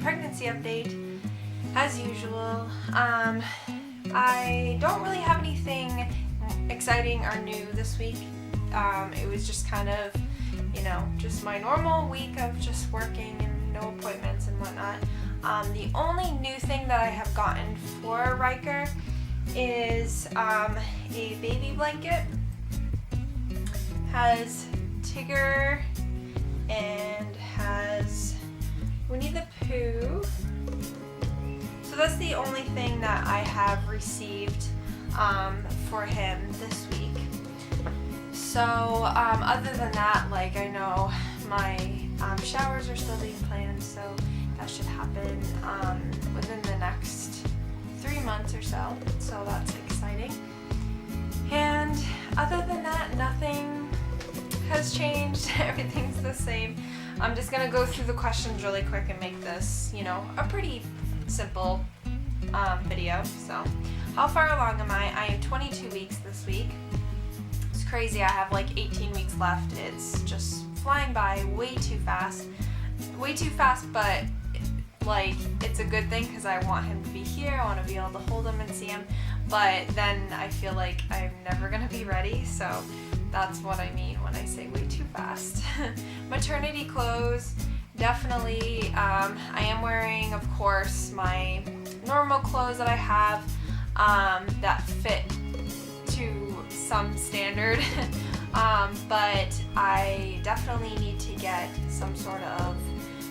pregnancy update as usual. I don't really have anything exciting or new this week. It was just kind of, just my normal week of just working and no appointments and whatnot. The only new thing that I have gotten for Riker is a baby blanket. Has Tigger and has Winnie-the-Pooh. So that's the only thing that I have received for him this week. So other than that, I know my showers are still being planned, so that should happen within the next 3 months or so. So that's exciting. And other than that, nothing has changed. Everything's the same. I'm just gonna go through the questions really quick and make this, a pretty simple video. So, how far along am I? I am 22 weeks this week. It's crazy. I have 18 weeks left. It's just flying by way too fast. But it's a good thing because I want him to be here. I want to be able to hold him and see him. But then I feel like I'm never gonna be ready. So that's what I mean when I say way too fast. Maternity clothes, definitely. I am wearing, of course, my normal clothes that I have that fit to some standard. But I definitely need to get some sort of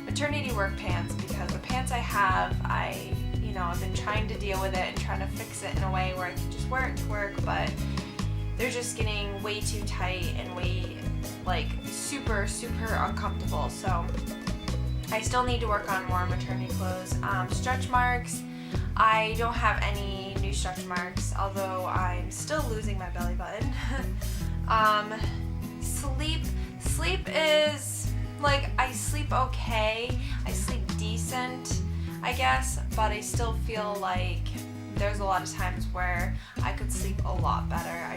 maternity work pants because the pants I have, I've been trying to deal with it and trying to fix it in a way where I can just wear it to work, but they're just getting way too tight and way super, super uncomfortable. So I still need to work on more maternity clothes. Stretch marks, I don't have any new stretch marks, although I'm still losing my belly button. Sleep is I sleep okay, I sleep decent, I guess, but I still feel like there's a lot of times where I could sleep a lot better.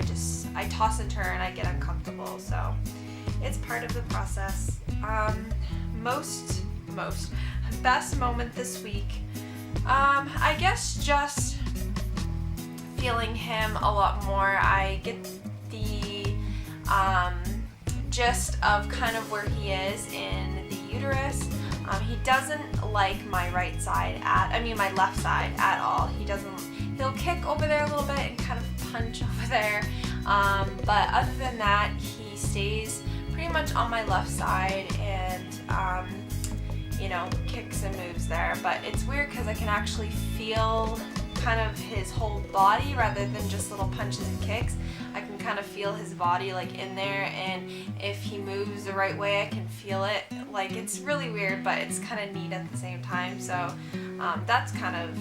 I toss and turn, I get uncomfortable, so it's part of the process. Most best moment this week, I guess just feeling him a lot more. I get the gist of kind of where he is in the uterus. He doesn't like my right side my left side at all. He'll kick over there a little bit and kind of punch over there. But other than that, he stays pretty much on my left side and, kicks and moves there. But it's weird because I can actually feel kind of his whole body rather than just little punches and kicks. I can kind of feel his body in there, and if he moves the right way, I can feel it. It's really weird, but it's kind of neat at the same time. So that's kind of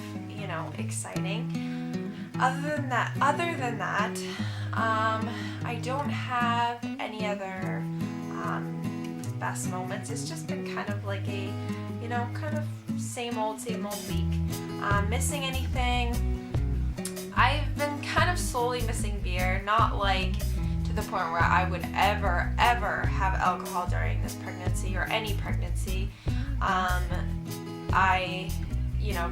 exciting. Other than that, I don't have any other best moments. It's just been kind of a kind of same old week. Missing anything? I've been kind of slowly missing beer, not to the point where I would ever have alcohol during this pregnancy or any pregnancy. I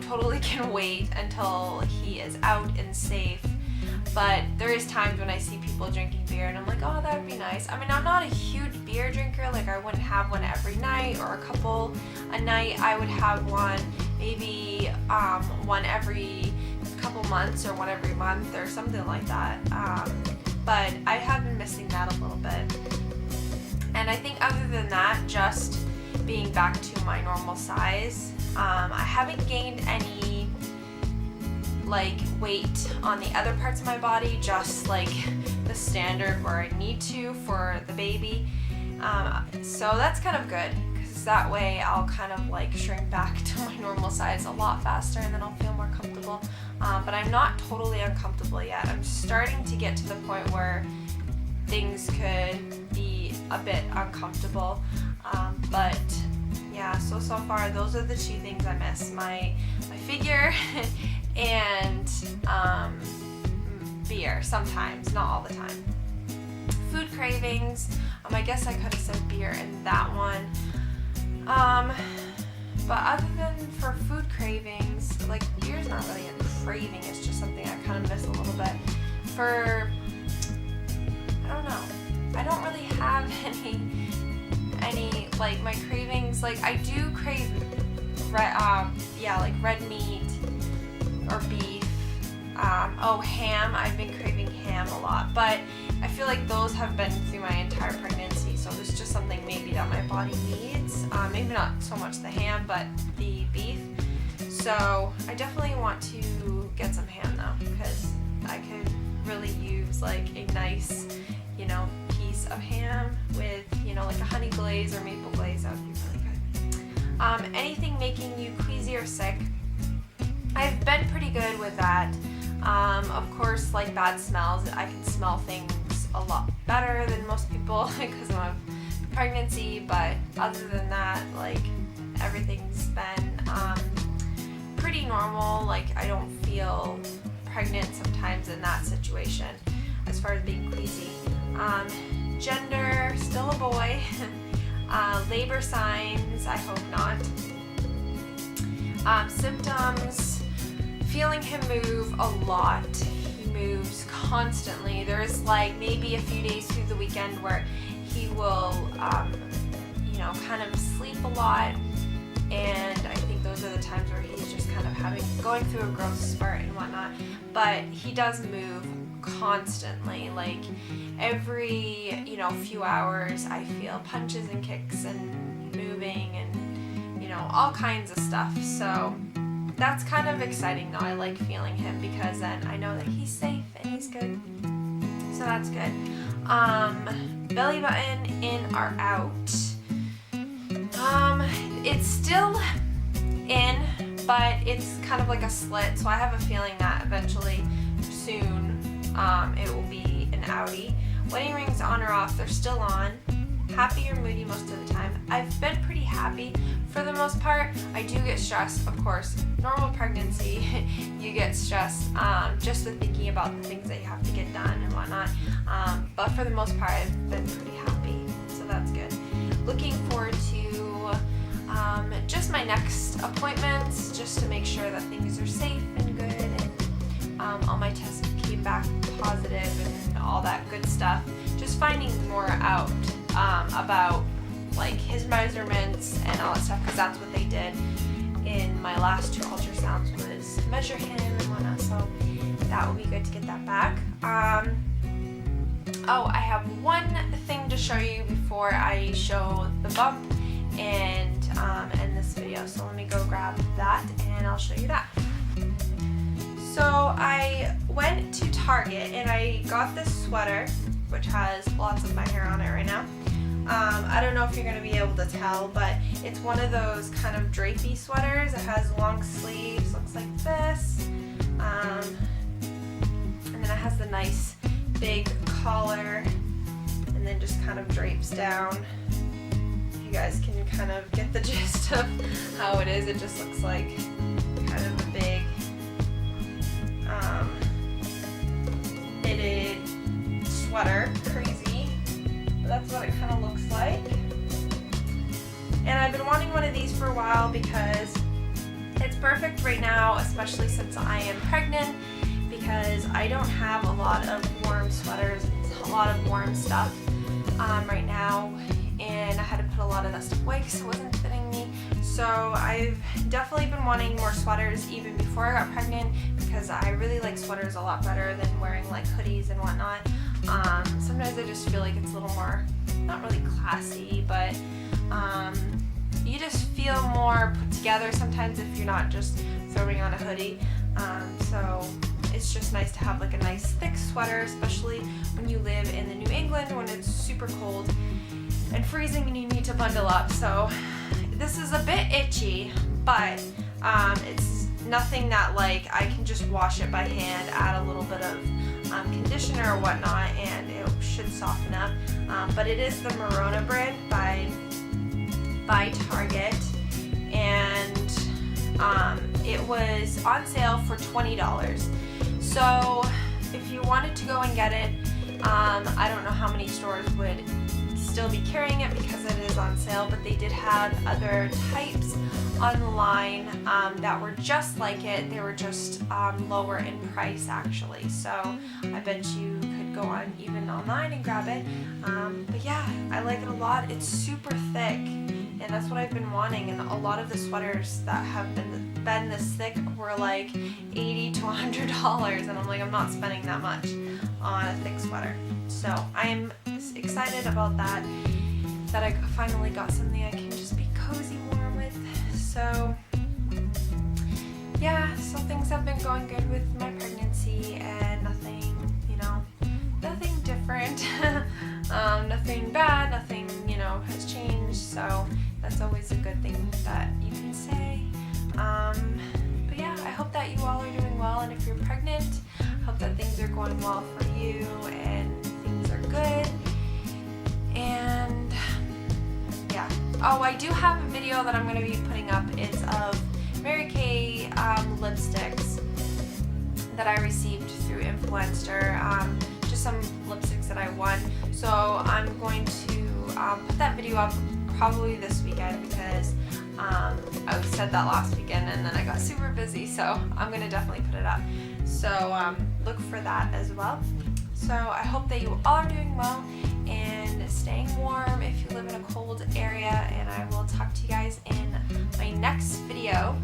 totally can wait until he is out and safe. But there is times when I see people drinking beer and I'm like, oh, that would be nice. I'm not a huge beer drinker. I wouldn't have one every night or a couple a night. I would have one maybe one every couple months or one every month or something like that. But I have been missing that a little bit. And I think other than that, just being back to my normal size. I haven't gained any weight on the other parts of my body, just the standard where I need to for the baby. So that's kind of good because that way I'll kind of shrink back to my normal size a lot faster and then I'll feel more comfortable. But I'm not totally uncomfortable yet. I'm starting to get to the point where things could be a bit uncomfortable. But yeah, so far those are the two things I miss. My figure and beer sometimes, not all the time. Food cravings, I guess I could have said beer in that one. But other than for food cravings, like beer's not really a craving, it's just something I kind of miss a little bit. For, I don't know, I don't really have any like my cravings. Like I do crave red meat or beef. Ham. I've been craving ham a lot, but I feel like those have been through my entire pregnancy, so there's just something maybe that my body needs. Maybe not so much the ham, but the beef. So I definitely want to get some ham though, because I could really use like a nice, piece of ham with, like a honey glaze or maple glaze. That would be really good. Anything making you queasy or sick? I've been pretty good with that. Of course, like bad smells, I can smell things a lot better than most people because of pregnancy, but other than that, like everything's been pretty normal. Like I don't feel pregnant sometimes in that situation as far as being queasy. Gender, still a boy. Labor signs, I hope not. Symptoms, feeling him move a lot. He moves constantly. There's like maybe a few days through the weekend where he will, kind of sleep a lot, and I think those are the times where he's just kind of going through a growth spurt and whatnot. But he does move constantly. Like every, few hours, I feel punches and kicks and moving and, all kinds of stuff. So that's kind of exciting though. I like feeling him because then I know that he's safe and he's good. So that's good. Belly button in or out? It's still in, but it's kind of like a slit. So I have a feeling that eventually soon it will be an outie. Wedding rings on or off? They're still on. Happy or moody most of the time? I've been pretty happy for the most part. I do get stressed, of course. Normal pregnancy, you get stressed just with thinking about the things that you have to get done and whatnot. But for the most part, I've been pretty happy, so that's good. Looking forward to just my next appointments, just to make sure that things are safe and good, and all my tests came back positive and all that good stuff. Just finding more out about like his measurements and all that stuff, because that's what they did in my last 2 ultrasounds, was measure him and whatnot. So that will be good to get that back. I have one thing to show you before I show the bump and end this video. So let me go grab that and I'll show you that. So I went to Target and I got this sweater, which has lots of my hair on it right now. I don't know if you're going to be able to tell, but it's one of those kind of drapey sweaters. It has long sleeves, looks like this, and then it has the nice big collar, and then just kind of drapes down. You guys can kind of get the gist of how it is. It just looks like kind of a big knitted sweater. Crazy. But that's what it kind of looks like. And I've been wanting one of these for a while because it's perfect right now, especially since I am pregnant, because I don't have a lot of warm sweaters, a lot of warm stuff right now, and I had to put a lot of that stuff away because it wasn't fitting me. So I've definitely been wanting more sweaters even before I got pregnant, because I really like sweaters a lot better than wearing like hoodies and whatnot. Sometimes I just feel like it's a little more, not really classy, but you just feel more put together sometimes if you're not just throwing on a hoodie. So it's just nice to have like a nice thick sweater, especially when you live in the New England when it's super cold and freezing and you need to bundle up. So this is a bit itchy, but it's nothing that like I can just wash it by hand, add a little bit of conditioner or whatnot, and it should soften up. But it is the Merona brand by Target, and it was on sale for $20. So if you wanted to go and get it, I don't know how many stores would still be carrying it because it is on sale, but they did have other types online that were just like it. They were just lower in price actually. So I bet you could go on even online and grab it. But yeah, I like it a lot. It's super thick, and that's what I've been wanting. And a lot of the sweaters that have been this thick were like $80 to $100, and I'm like, I'm not spending that much on a thick sweater. So I am excited about that I finally got something I can just be cozy warm with. So yeah, so things have been going good with my pregnancy, and nothing different. Nothing bad, nothing, has changed, so that's always a good thing that you can say. But yeah, I hope that you all are doing well, and if you're pregnant, I hope that things are going well for you and things are good. And yeah, oh, I do have a video that I'm going to be putting up. It's of Mary Kay lipsticks that I received through Influencer, just some lipsticks that I won. So I'm going to put that video up probably this weekend, because I said that last weekend and then I got super busy, so I'm going to definitely put it up. So look for that as well. So I hope that you all are doing well and staying warm if you live in a cold area, and I will talk to you guys in my next video.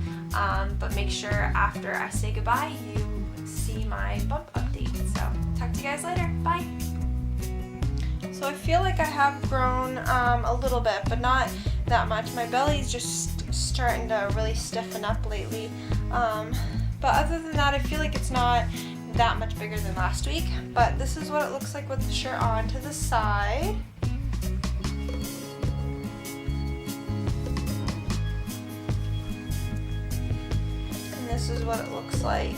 But make sure after I say goodbye you see my bump update. So talk to you guys later. Bye. So I feel like I have grown a little bit, but not that much. My belly's just starting to really stiffen up lately. But other than that, I feel like it's not that much bigger than last week. But this is what it looks like with the shirt on to the side. And this is what it looks like.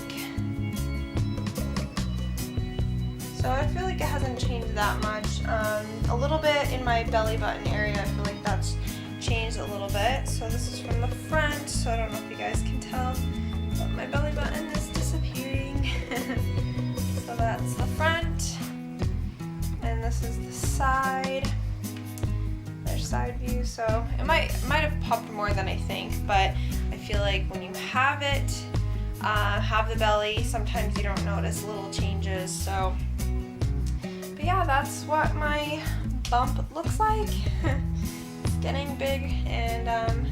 So I feel like it hasn't changed that much. A little bit in my belly button area, I feel like that's changed a little bit. So this is from the front, so I don't know if you guys can tell, but my belly button is disappearing. So that's the front, and this is the side. There's side view, so it might have popped more than I think, but I feel like when you have it, have the belly, sometimes you don't notice little changes. So but yeah, that's what my bump looks like. It's getting big, and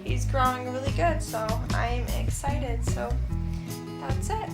he's growing really good, so I'm excited. So that's it.